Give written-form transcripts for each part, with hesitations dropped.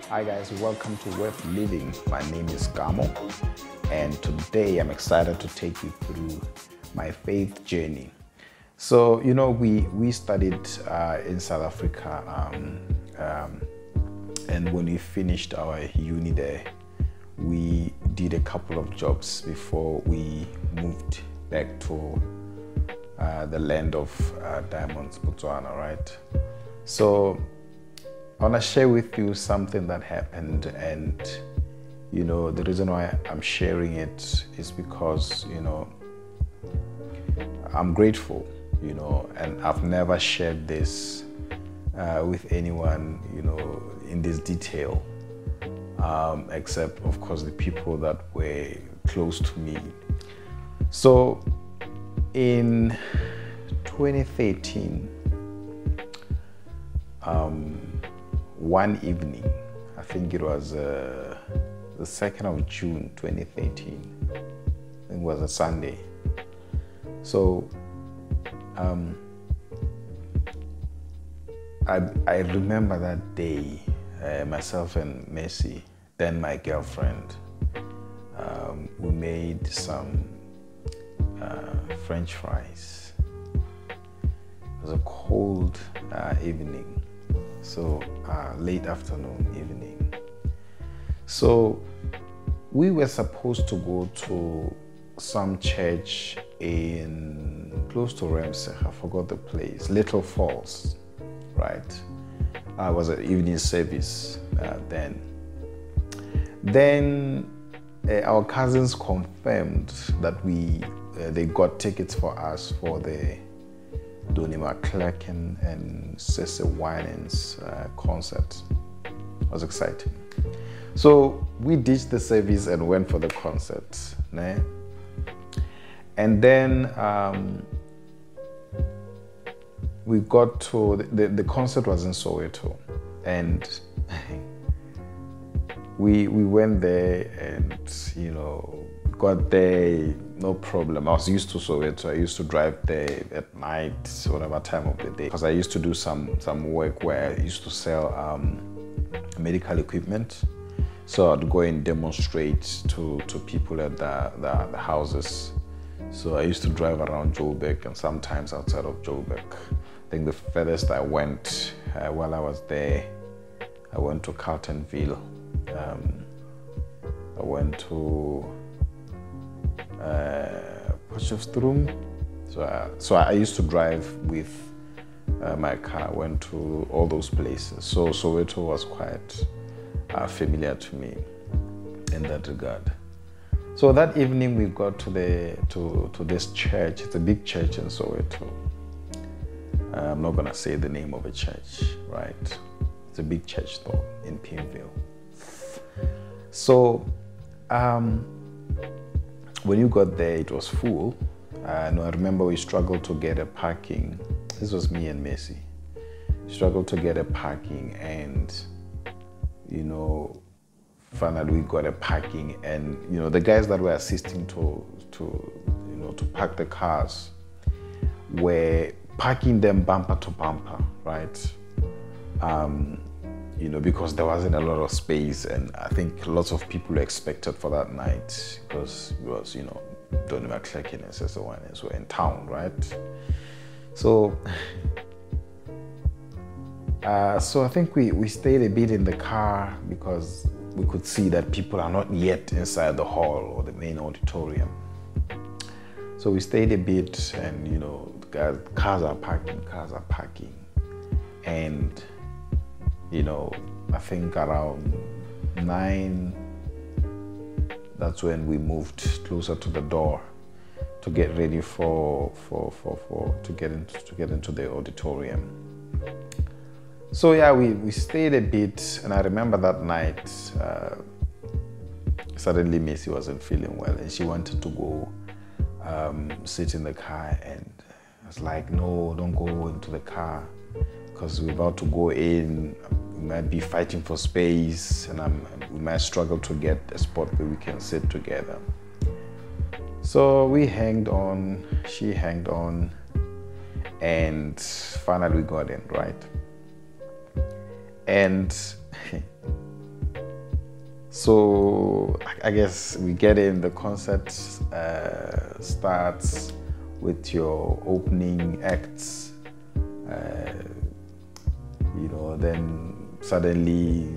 Hi guys, welcome to Worth Living. My name is Gamo, and today I'm excited to take you through my faith journey. So, we studied in South Africa, and when we finished our uni there, we did a couple of jobs before we moved back to the land of diamonds, Botswana, right? So I want to share with you something that happened, and the reason why I'm sharing it is because I'm grateful, and I've never shared this with anyone, in this detail, except of course the people that were close to me. So in 2013, one evening, I think it was the 2nd of June 2013, I think it was a Sunday. So I remember that day, myself and Messi, then my girlfriend, we made some French fries. It was a cold evening. So late afternoon, evening. So we were supposed to go to some church in close to Ramsey. I forgot the place. Little Falls, right? It was an evening service then. Then our cousins confirmed that they got tickets for us for the Donnie McClurkin and Cece Winans concert. It was exciting. So we ditched the service and went for the concert. Né? And then we got to, the concert was in Soweto, and we went there and, got there, no problem. I was used to Soweto. I used to drive there at night, whatever time of the day, because I used to do some work where I used to sell medical equipment. So I'd go and demonstrate to people at the houses. So I used to drive around Joburg and sometimes outside of Joburg. I think the furthest I went while I was there, I went to Carltonville. I went to Potchefstroom. So I used to drive with my car. Went to all those places. So Soweto was quite familiar to me in that regard. So that evening we got to this church. It's a big church in Soweto. I'm not gonna say the name of a church, right? It's a big church though in Pimville. So when you got there, it was full. I remember we struggled to get a parking. This was me and Messi. Struggled to get a parking, and finally we got a parking. And the guys that were assisting to park the cars were parking them bumper to bumper, right? Because there wasn't a lot of space, and I think lots of people were expected for that night because it was, Donnie McClurkin and Cece Winans were in town, right? So I think we stayed a bit in the car because we could see that people are not yet inside the hall or the main auditorium. So we stayed a bit, and cars are parking, and I think around 9, that's when we moved closer to the door to get ready to get into the auditorium. So yeah, we stayed a bit, and I remember that night suddenly Messi wasn't feeling well, and she wanted to go sit in the car, and I was like, no, don't go into the car, because we're about to go in. We might be fighting for space, and we might struggle to get a spot where we can sit together. So we hanged on, she hanged on, and finally we got in, right? And So I guess we get in, the concert starts with your opening acts, then suddenly,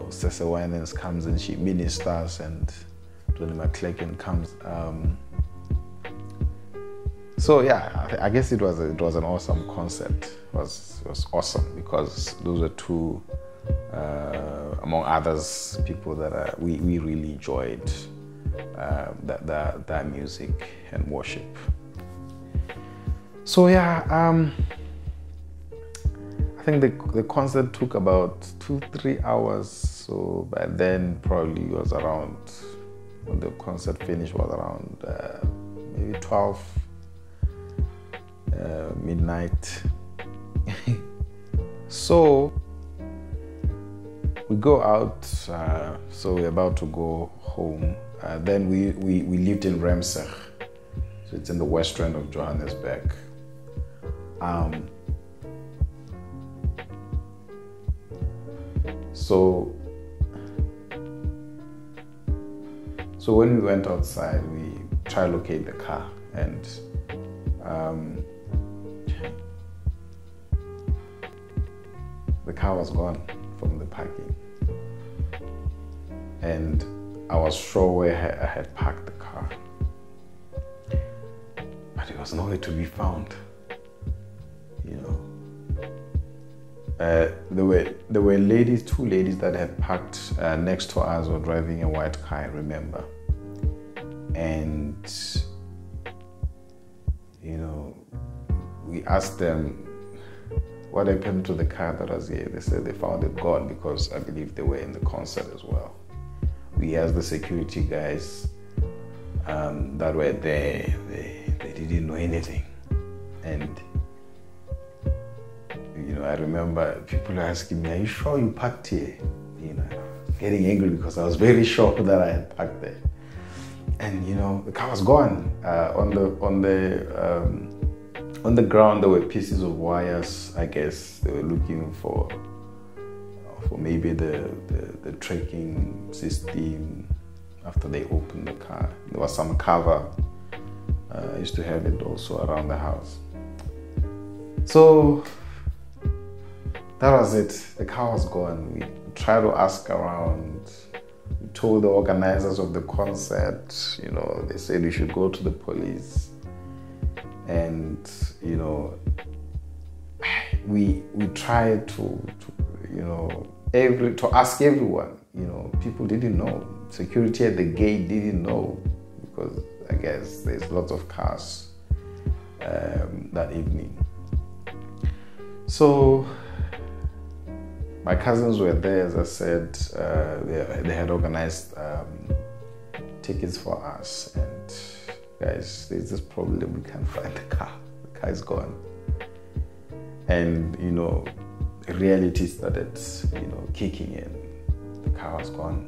Cece Winans comes and she ministers, and Donnie McClurkin comes. So yeah, I guess it was an awesome concert. It was awesome because those are two, among others, people that we really enjoyed that music and worship. So yeah, I think the concert took about 2-3 hours. So by then probably it was around, when the concert finished, was around maybe 12 midnight. So we go out, so we're about to go home. Then we lived in Remseg, so it's in the west end of Johannesburg. So when we went outside, we tried to locate the car, and the car was gone from the parking, and I was sure where I had parked the car, but it was nowhere to be found. There were ladies, 2 ladies that had parked next to us, were driving a white car, I remember. And we asked them what happened to the car that was here. They said they found it gone, because I believe they were in the concert as well. We asked the security guys that were there, they didn't know anything. And I remember people asking me, "Are you sure you parked here?" Getting angry because I was very sure that I had parked there. And the car was gone. On the ground there were pieces of wires. I guess they were looking for maybe the tracking system after they opened the car. There was some cover. I used to have it also around the house. So that was it. The car was gone. We tried to ask around. We told the organizers of the concert, they said we should go to the police. And, we tried to ask everyone. People didn't know. Security at the gate didn't know, because I guess there's lots of cars that evening. So my cousins were there, as I said. They had organized tickets for us, and guys, there's this problem, we can't find the car. The car is gone. And reality started kicking in. The car was gone.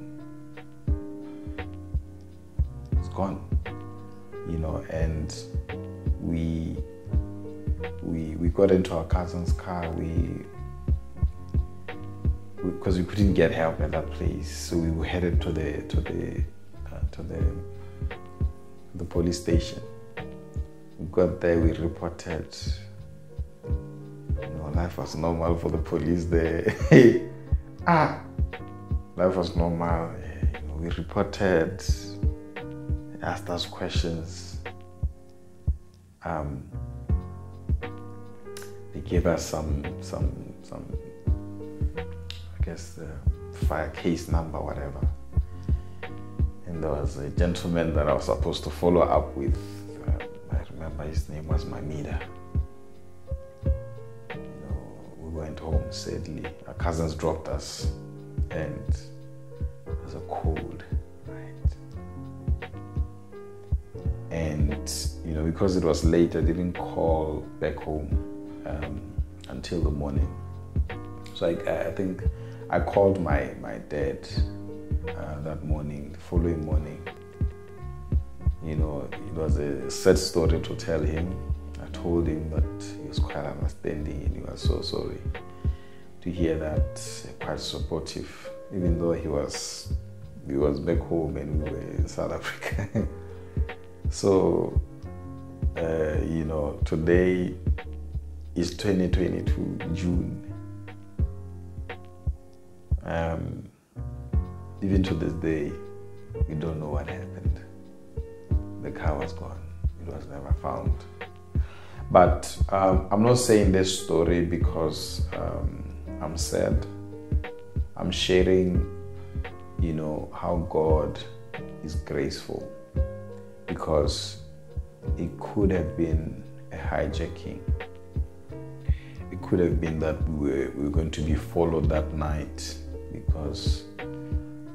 It's gone. And we got into our cousin's car. Because we couldn't get help at that place, so we were headed to the police station. We got there, we reported. Life was normal for the police there. Life was normal. We reported, asked us questions. They gave us some I guess the fire case number, whatever. And there was a gentleman that I was supposed to follow up with. I remember his name was Mamida. We went home sadly. Our cousins dropped us, and it was a cold night. And because it was late, I didn't call back home until the morning. So I think I called my dad that morning, the following morning. It was a sad story to tell him. I told him, but he was quite understanding, and he was so sorry to hear that, quite supportive, even though he was, He was back home and we were in South Africa. So, today is 2022, June. Even to this day, we don't know what happened. The car was gone. It was never found. But I'm not saying this story because I'm sad. I'm sharing, how God is graceful, because it could have been a hijacking. It could have been that we were going to be followed that night, because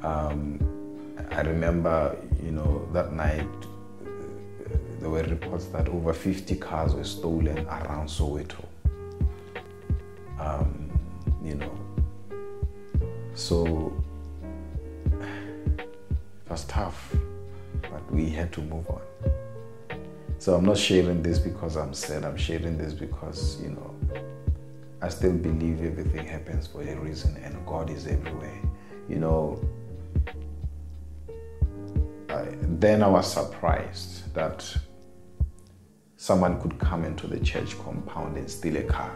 I remember, that night there were reports that over 50 cars were stolen around Soweto. So it was tough, but we had to move on. So I'm not sharing this because I'm sad. I'm sharing this because, I still believe everything happens for a reason and God is everywhere. Then I was surprised that someone could come into the church compound and steal a car.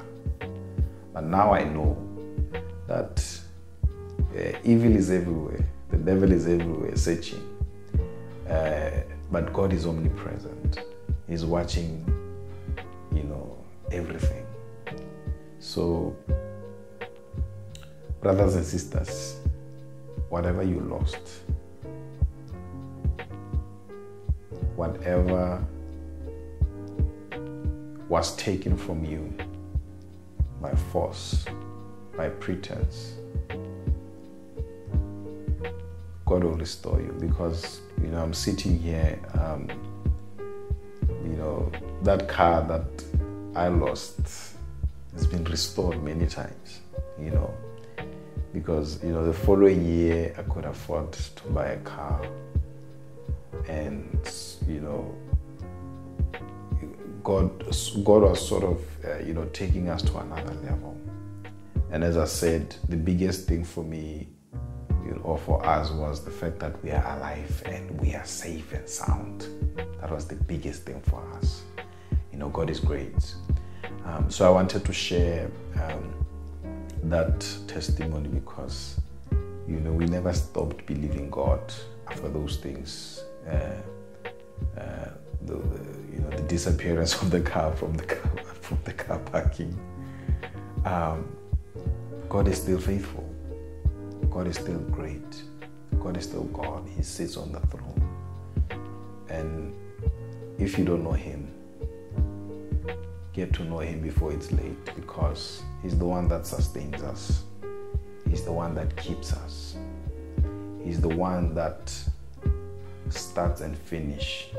But now I know that evil is everywhere. The devil is everywhere searching. But God is omnipresent. He's watching, everything. So, brothers and sisters, whatever you lost, whatever was taken from you by force, by pretense, God will restore you. Because, I'm sitting here, that car that I lost has been restored many times, because, the following year I could afford to buy a car. And, God was sort of, taking us to another level. And as I said, the biggest thing for me, or for us, was the fact that we are alive and we are safe and sound. That was the biggest thing for us. God is great. So I wanted to share that testimony because, we never stopped believing God after those things. The disappearance of the car from the car parking. God is still faithful. God is still great. God is still God. He sits on the throne. And if you don't know Him, get to know Him before it's late, because He's the one that sustains us. He's the one that keeps us. He's the one that starts and finishes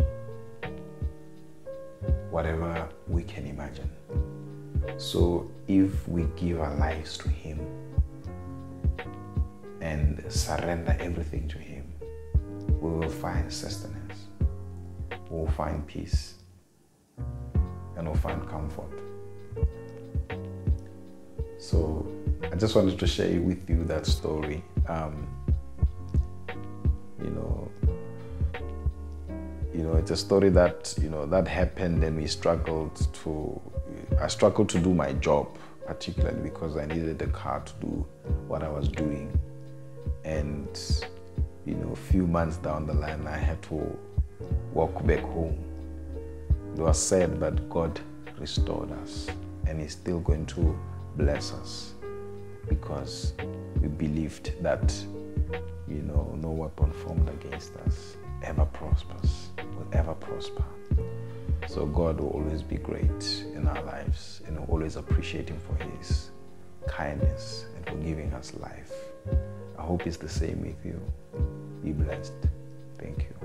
whatever we can imagine. So if we give our lives to Him and surrender everything to Him, we will find sustenance, we will find peace, and we'll find comfort. So I just wanted to share with you that story. It's a story that, that happened, and I struggled to do my job, particularly because I needed a car to do what I was doing. And, a few months down the line, I had to walk back home. It was sad, but God restored us, and He's still going to bless us, because we believed that, no weapon formed against us ever prospers, will ever prosper. So God will always be great in our lives, and we'll always appreciate Him for His kindness and for giving us life. I hope it's the same with you. Be blessed. Thank you.